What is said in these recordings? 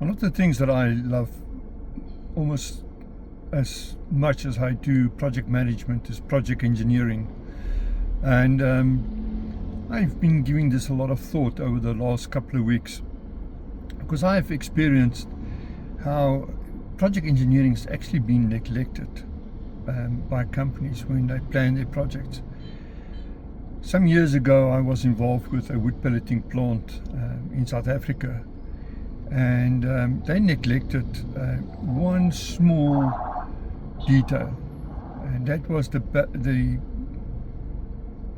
One of the things that I love almost as much as I do project management is project engineering. And I've been giving this a lot of thought over the last couple of weeks, because I've experienced how project engineering has actually been neglected by companies when they plan their projects. Some years ago I was involved with a wood pelleting plant in South Africa, and they neglected one small detail, and that was the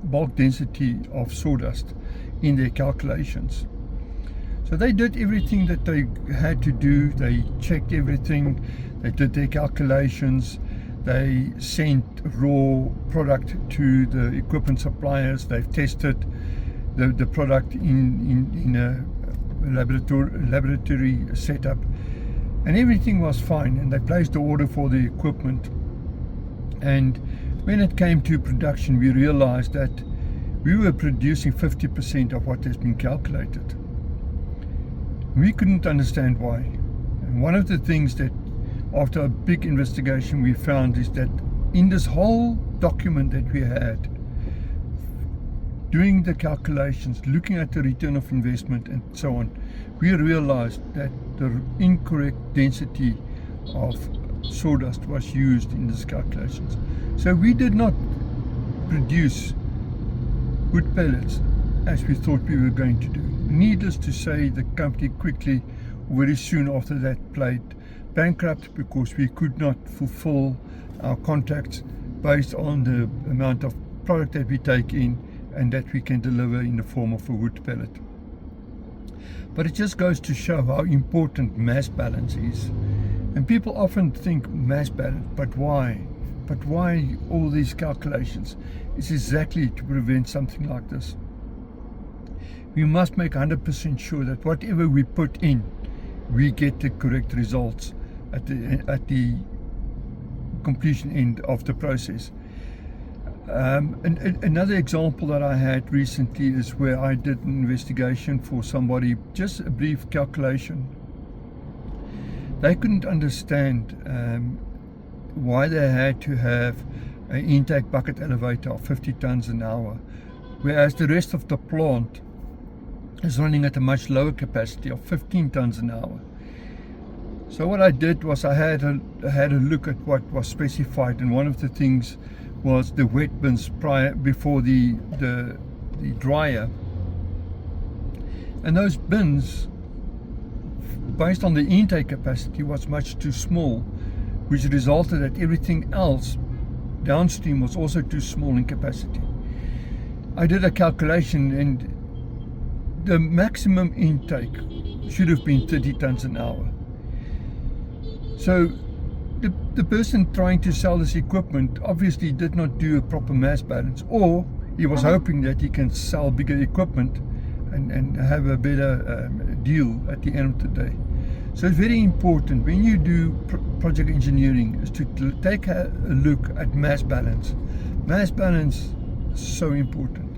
bulk density of sawdust in their calculations. So they did everything that they had to do. They checked everything, they did their calculations, they sent raw product to the equipment suppliers, they've tested the product in a laboratory setup, and everything was fine, and they placed the order for the equipment. And when it came to production, we realized that we were producing 50% of what has been calculated. We couldn't understand why. And one of the things that, after a big investigation, we found is that in this whole document that we had, doing the calculations, looking at the return of investment and so on, we realized that the incorrect density of sawdust was used in these calculations. So we did not produce wood pellets as we thought we were going to do. Needless to say, the company quickly, very soon after that, played bankrupt, because we could not fulfill our contracts based on the amount of product that we take in and that we can deliver in the form of a wood pellet. But it just goes to show how important mass balance is. And people often think mass balance, but why? But why all these calculations? It's exactly to prevent something like this. We must make 100% sure that whatever we put in, we get the correct results at the completion end of the process. Another example that I had recently is where I did an investigation for somebody, just a brief calculation. They couldn't understand why they had to have an intake bucket elevator of 50 tons an hour, whereas the rest of the plant is running at a much lower capacity of 15 tons an hour. So what I did was I had a look at what was specified, and one of the things was the wet bins before the dryer. And those bins, based on the intake capacity, was much too small, which resulted that everything else downstream was also too small in capacity. I did a calculation, and the maximum intake should have been 30 tons an hour. So the person trying to sell this equipment obviously did not do a proper mass balance, or he was hoping that he can sell bigger equipment and have a better deal at the end of the day. So it's very important when you do project engineering is to take a look at mass balance. Mass balance is so important.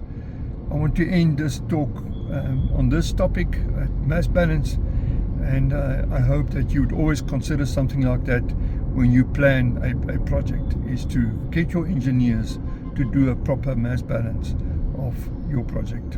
I want to end this talk on this topic, mass balance, and I hope that you would always consider something like that when you plan a project, is to get your engineers to do a proper mass balance of your project.